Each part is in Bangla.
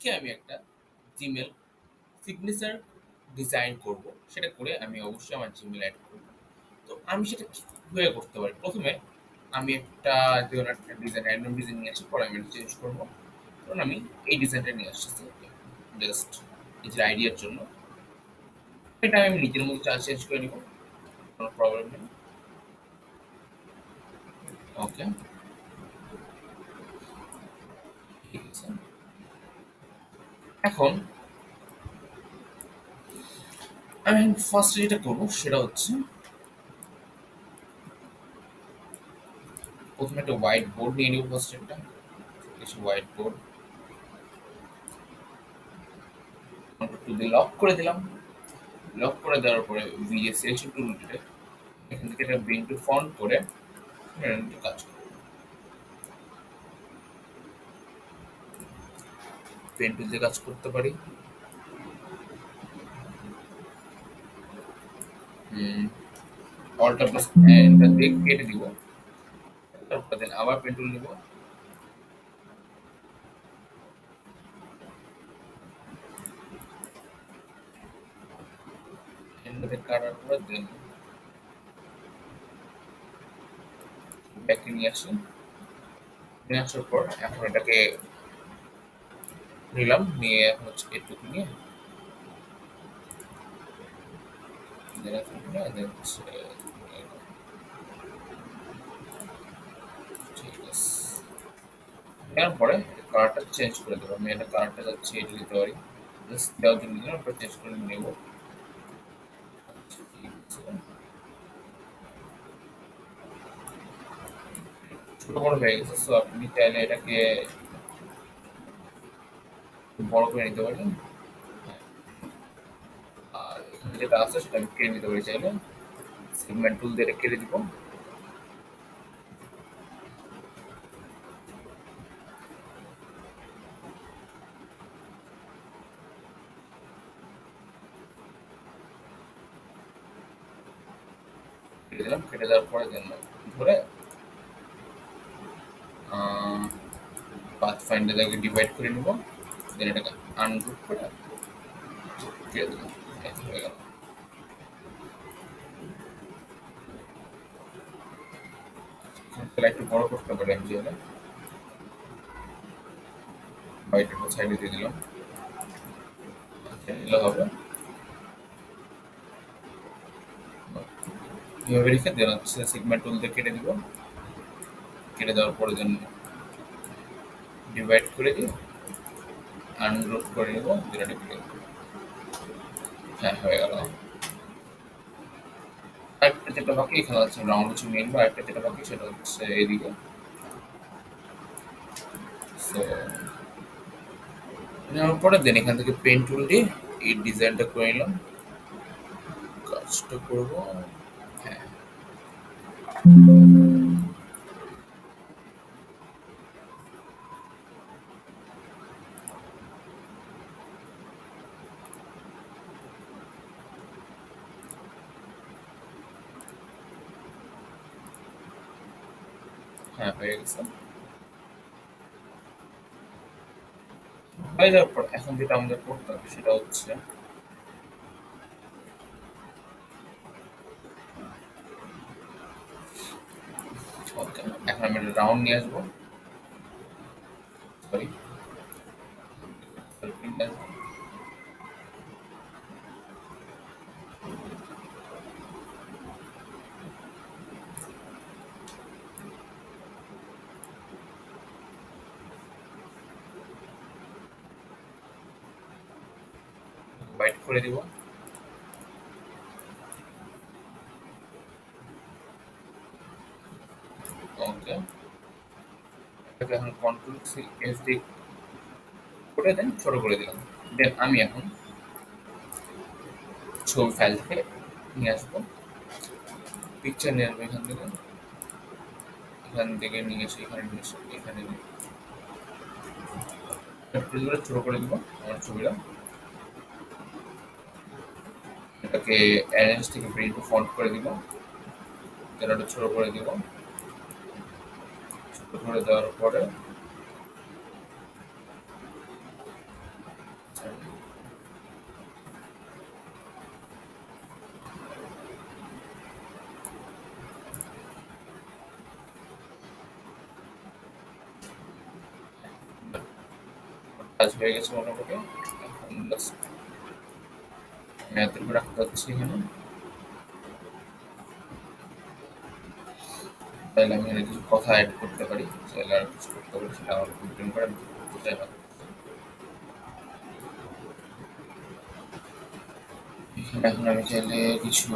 আজকে আমি একটা জিমেল সিগনেচার ডিজাইন করব। সেটা করে আমি অবশ্যই আমার জিমেল অ্যাড করব। তো আমি সেটা কিভাবে করতে পারি? প্রথমে আমি একটা ধরুন একটা ডিজাইন র‍্যান্ডম ডিজাইন নিয়ে আসি, পরে আমি এটা চেঞ্জ করব। ধরুন আমি এই ডিজাইনটা নিয়ে আসতেছি জাস্ট নিজের আইডিয়ার জন্য। এটা আমি নিজের মতো চেঞ্জ করে নিব, কোনো প্রবলেম নেই। ওকে, ঠিক আছে। এখন আমি ফার্স্ট যেটা করব সেটা হচ্ছে প্রথমে একটা হোয়াইট বোর্ড নিয়ে নিব। ফার্স্ট একটা কিছু হোয়াইট বোর্ড টুল দিয়ে লক করে দিলাম। লক করে দেওয়ার পরে ভিজে সিলেকশন টুল উঠে এখান থেকে একটা ব্রিং টু ফন্ট করে একটু কাজ করব। পেন টুল দিয়ে কাজ করতে পারি। অল্টার প্লাস এন্টার দিয়ে কেটে দিব। তারপর দেন আবার পেন টুল নিব, এন্টার কাটার পরে দেন ব্যাকে নিয়ে আসি। নিয়ে আসার পর এখন এটাকে নিলাম, নিয়ে এখন হচ্ছে এটুকু নিয়ে দেন হচ্ছে ঠিক আছে। নেওয়ার পরে কালারটা চেঞ্জ করে দেবো। আমি এটা কালারটা যাচ্ছি এটা দিতে পারি, জাস্ট দেওয়ার জন্য দিলাম, তারপর চেঞ্জ করে নেব। ঠিক আছে, ছোট বড় হয়ে গেছে, সো আপনি চাইলে এটাকে বড় করে নিতে পারেন। আর এখানে যেটা আছে সেটা আমি কেটে নিতে পারি চাইলে। সেগমেন্ট টুল দিয়ে এটা কেটে দিব। কেটে দিলাম, কেটে দেওয়ার পরে দেন ধরে পাথ ফাইন্ডার থেকে ডিভাইড করে নিব। দেন এটাকে আনগ্রুপ করে কেটে দিলাম। এই হয়ে গেল। তাহলে একটু বড় করতে পারি আমি চাইলে, হোয়াইটের সাইডে দিয়ে দিলাম। আচ্ছা, এগুলো হবে এভাবে রেখে দেন হচ্ছে সেগমেন্ট টুল দিয়ে কেটে দিব। কেটে দেওয়ার পরে দেন ডিভাইড করে দিয়ে আনগ্রুপ করে নিব, দেন এটা কেটে দিব। হ্যাঁ, হয়ে গেল। আরেকটা যেটা বাকি এখানে আছে রাউন্ড কিছু মেন, বা আরেকটা যেটা বাকি সেটা হচ্ছে এদিকে। সো নেওয়ার পরে দেন এখান থেকে পেন টুল দিয়ে এই ডিজাইনটা করে নিলাম। কাজটা করবো, হ্যাঁ হ্যাঁ, হয়ে গেছে। হয়ে যাওয়ার পর এখন যেটা আমাদের করতে হবে সেটা হচ্ছে ওকে, এখন আমি একটা রাউন্ড নিয়ে আসবো। সরি, বাইট করে দিব। ওকে, এটাকে এখন কন্ট্রোল সি এস ডি করে দেন ছোট করে দিলাম। দেন আমি এখন ছবি ফাইল থেকে নিয়ে আসবো, পিকচার নিয়ে আসবো। এখান থেকে নিয়ে এসে এখানে নিয়ে এসে এখানে ছোট করে দিব আমার ছবিটা। এটাকে অ্যারেঞ্জ থেকে ব্রিং টু ফন্ট করে দিব। দেন ওটা ছোট করে দিব। ছোট করে দেওয়ার পরে কাজ হয়ে গেছে মোটামুটি। এখন জাস্ট আমি এতটুকু রাখতে চাচ্ছি এখানে। চাইলে আমি এখানে কিছু কথা অ্যাড করতে পারি, চাইলে আর কিছু করতে পারি, সেটা আমার উপর ডিপেন্ড করে, আমি কি করতে চাই না। এখানে এখন আমি চাইলে কিছু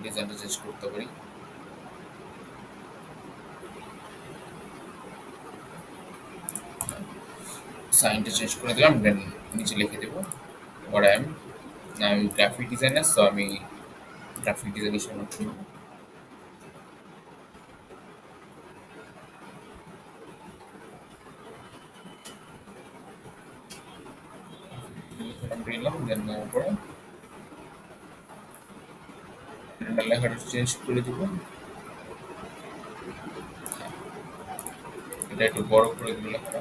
ডিজাইনটা চেঞ্জ করতে পারি। সাইনটা চেঞ্জ করে দিলাম, দেন নিচে লিখে দেবো what I am. আমি গ্রাফিক ডিজাইনার, তো আমি গ্রাফিক ডিজাইন হিসেবে দিলাম, দেন পরে লেখাটা চেঞ্জ করে দিব। এটা একটু বড় করে দিব লেখাটা।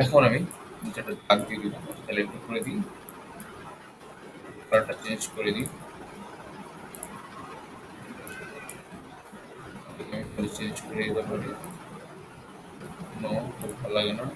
এখন আমি নিচেটা দাগ দিয়ে দিব, তাহলে একটু করে দিই, কালারটা চেঞ্জ করে দিই। আমি চেঞ্জ করে দিতে পারি, নো খুব ভালো লাগে না।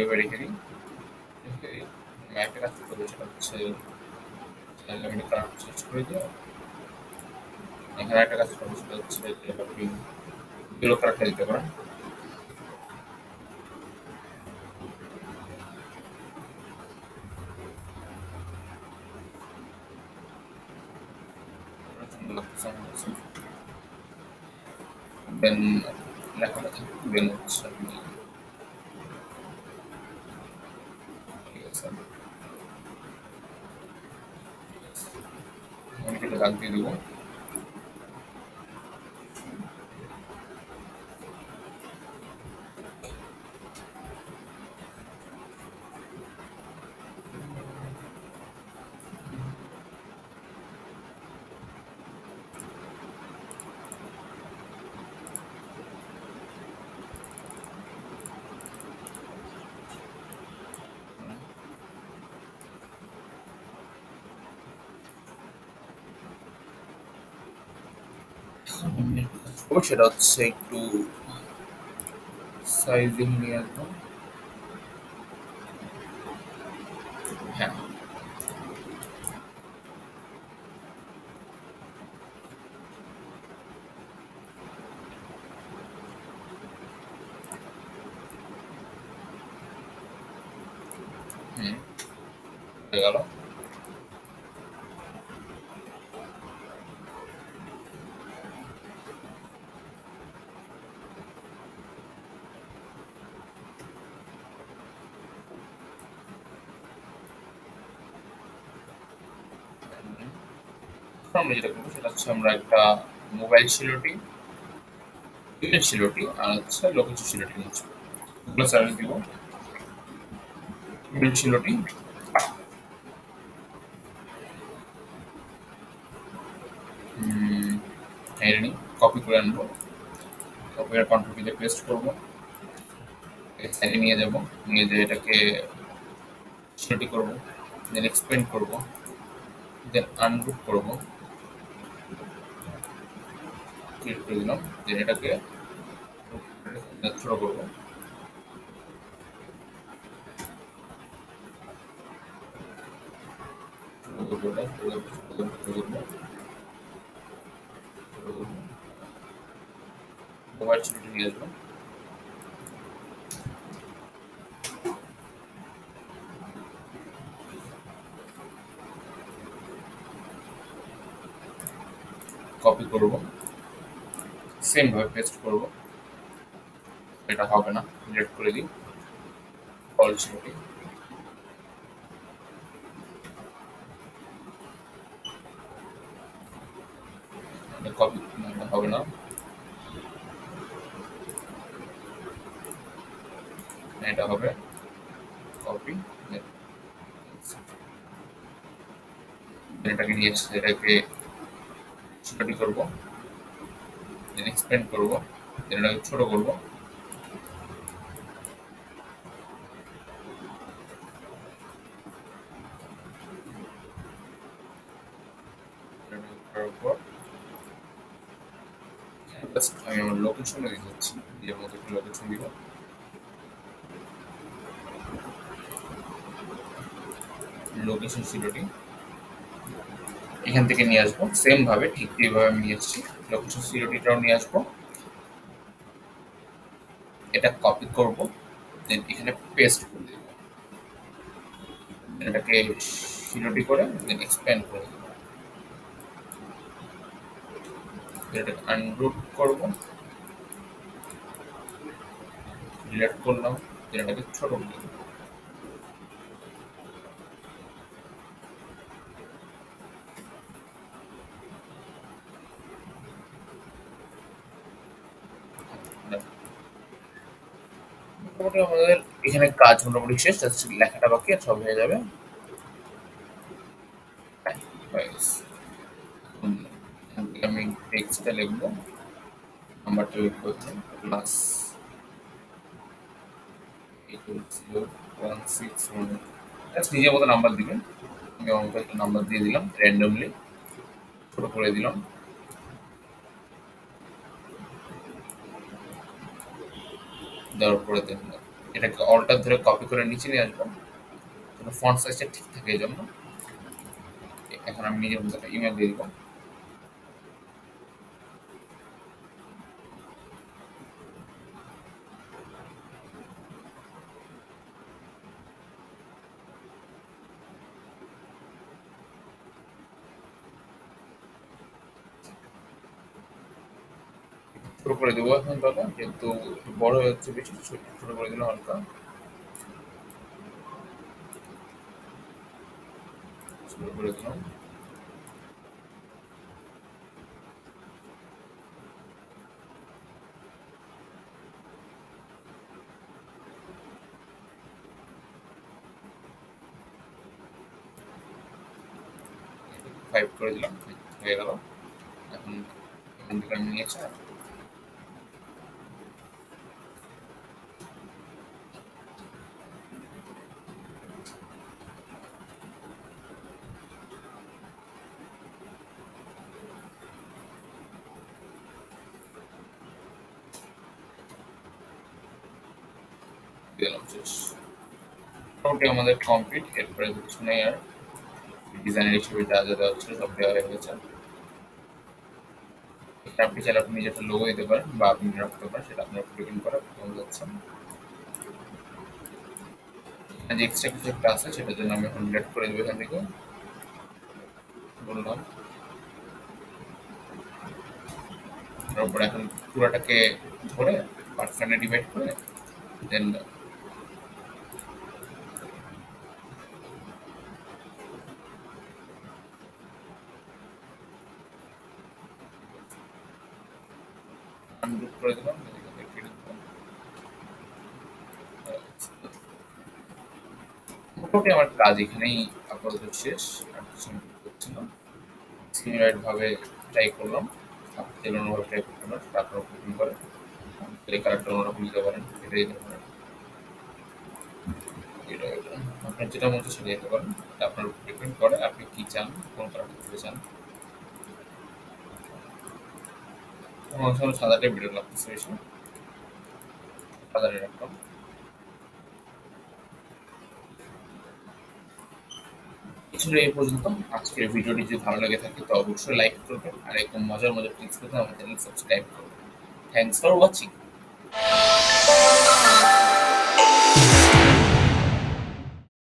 এবার রেখে দিই। একটা কাজ করতে হবে, সেটা হচ্ছে চাইলে আমি কালার চেঞ্জ করে দিই। এখানে একটা কাজ করবো, সেটা হচ্ছে যে আপনি ইয়েলো কালারটা দিতে পারেন। দেন লেখাটা থাকবে, দেন হচ্ছে আপনি ঠিক আছে, আমি এটা দাগ দিয়ে দেবো। সেটা হচ্ছে একটু সাইজিং নিয়ে আসবো। হ্যাঁ, হুম, হয়ে গেল। আমরা যেটা করবো সেটা হচ্ছে আমরা একটা মোবাইল শিলটি, ইমেজ শিলটি, আর হচ্ছে লোকেশন শিলটি নিচ্ছি। ওগুলো সার্ভিস দিব। ইমেজ শিলটি এর নিই, কপি করে আনবো, কপি করে কন্ট্রোল দিয়ে পেস্ট করবো, সাইডে নিয়ে যাবো, নিয়ে যেয়ে এটাকে শিলটি করবো, দেন এক্সপেন্ড করবো, দেন আনগ্রুপ করবো, ক্লিক করে দিলাম, দেন এটাকে ছোট করবো, মোবাইল শিলটি নিয়ে আসবো। করব, সেম ভাবে পেস্ট করব। এটা হবে না, ডিলিট করে দিই। অল সিলেক্ট, কপি হবে না, এটা হবে কপি। এটাকে নিয়ে এসে এটাকে ছোটি করব, দেন এক্সপ্যান্ড করব, দেন এটাকে ছোট করব, করার পর জাস্ট আমি আমার লোকেশনে দিয়ে দিচ্ছি, নিজের মতো একটা লোকেশন দিব। লোকেশন সিলোটি এখান থেকে নিয়ে আসবো, সেম ভাবে ঠিক যেভাবে আমি নিয়ে এসেছি লোকেশন সিলোটিটাও নিয়ে আসবো। এটা কপি করব, দেন এখানে পেস্ট করে দেব, এটাকে সিলোটি করে দেন এক্সপ্যান্ড করে দেব, এটাকে আনরুট করব, ডিলিট করলাম, দেন এটাকে ছোট করে দেব। মোটামুটি আমাদের এখানে কাজ মোটামুটি শেষ, জাস্ট লেখাটা বাকি আর সব হয়ে যাবে। হ্যাঁ, হয়ে গেছে। আমি টেক্সটটা লিখবো, নাম্বারটা লিখবো প্লাস 80161, জাস্ট নিজের মতো নাম্বার দিবেন। আমি আমার মতো একটা নাম্বার দিয়ে দিলাম র্যান্ডমলি, ছোট করে দিলাম। দেওয়ার পরে দেন এটাকে অল্টার ধরে কপি করে নিচে নিয়ে আসবো, ফন্ট সাইজটা ঠিক থাকে এই জন্য। এখন আমি নিজের মতো একটা ইমেল দিয়ে দিব। ছোট করে দেবো এখন দাদা, যেহেতু একটু বড় হয়ে যাচ্ছে বেশি, ছোট করে দিলাম হালকা, ছোট করে দিলাম। ফাইভ করে দিলাম, হয়ে গেল। এখন এখান থেকে আমি নিয়েছি, দিলাম শেষ। মোটামুটি আমাদের কমপ্লিট, এরপরে কিছু নেই আর। ডিজাইনের হিসেবে যা যা দেওয়া হচ্ছিল সব দেওয়া হয়ে গেছে। এটা আপনি চাইলে আপনি নিজে একটা লোগো দিতে পারেন বা আপনি রাখতে পারেন, সেটা আপনার উপর ডিপেন্ড করে আপনি যাচ্ছেন। যে এক্সট্রা কিছু একটা আছে সেটার জন্য আমি এখন ডিলিট করে দেবো এখান থেকে, বললাম। তারপর এখন পুরোটাকে ধরে পার্সেন্টে ডিভাইড করে দেন আনগ্রুপ করে দিলাম। মোটামুটি আমার কাজ এখানেই আপাতত শেষ, আর কিছু আমি করছি না। সিমিলার ভাবে ট্রাই করলাম, আপনি চাইলে অন্যভাবে ট্রাই করতে পারেন, সেটা আপনার উপর ডিপেন্ড করে। এই কালারটা অন্যরকম দিতে পারেন, এটাই দিতে পারেন, এটা আপনার যেটা মতো সেটা দিতে পারেন। এটা আপনার উপর ডিপেন্ড করে আপনি কি চান, কোন কালারটা দিতে চান। আমার সময় সাদাটাই বেটার লাগতেছে বেশি, সাদাটাই রাখলাম। কিছুটা এই পর্যন্ত আজকের ভিডিওটি যদি ভালো লেগে থাকে তো অবশ্যই লাইক করবেন, আর এরকম মজার মজার টিপস পেতে আমাদের চ্যানেল সাবস্ক্রাইব করবেন। Thanks for watching.